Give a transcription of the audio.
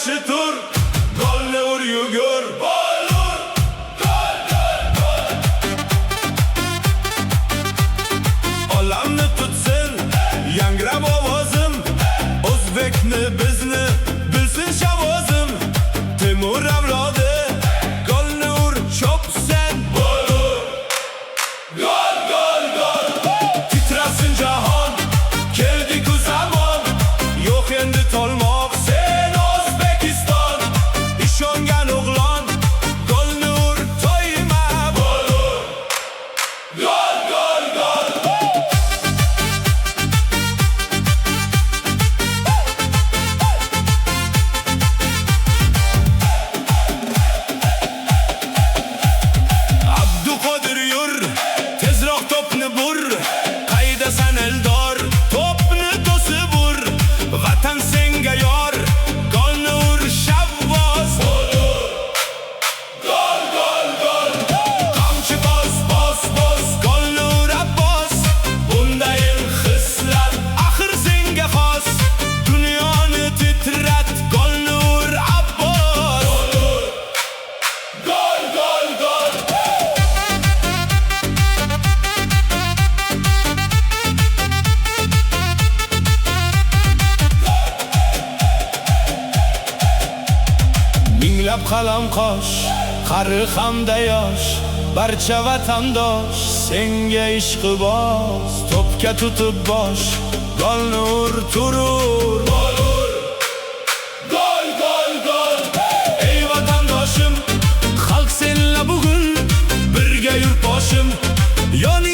yaxshi tur, golni ur yugur. Gol ur, gol, gol, gol. Olamni tutsin yangrab ovozim, o'zbekni bizni bilsin shavozim. Temur avlodi golni ur cho'psan. Gol ur, gol, gol, gol. Titrasin jahon, keldi-ku zamon, yo'q endi tolmoq sen O'zbekiston. Ishongan o'g'lon golni ur, to'yma. Gol ur, gol, gol, gol. Abduqodir yur, tezroq to'pni bur. Qaydasan Eldor, to'pni to'sib ur. Vatan senga yor, golni ur Shavvoz. Gol, gol, gol. Qamchi bos, bos, bos, golni ur Abbos. Bunda el hislat, axir senga xos. Dunyoni titrat, golni ur Abbos. Gol, gol, gol. Minglab qalam qosh, qari hamda yosh, barcha vatandosh senga ishqiboz. To'pga tutib bosh, golni ur turur. Gol ur, gol, gol, gol. Ey vatandoshim, xalq senla bugun birga yurt boshim. Yoni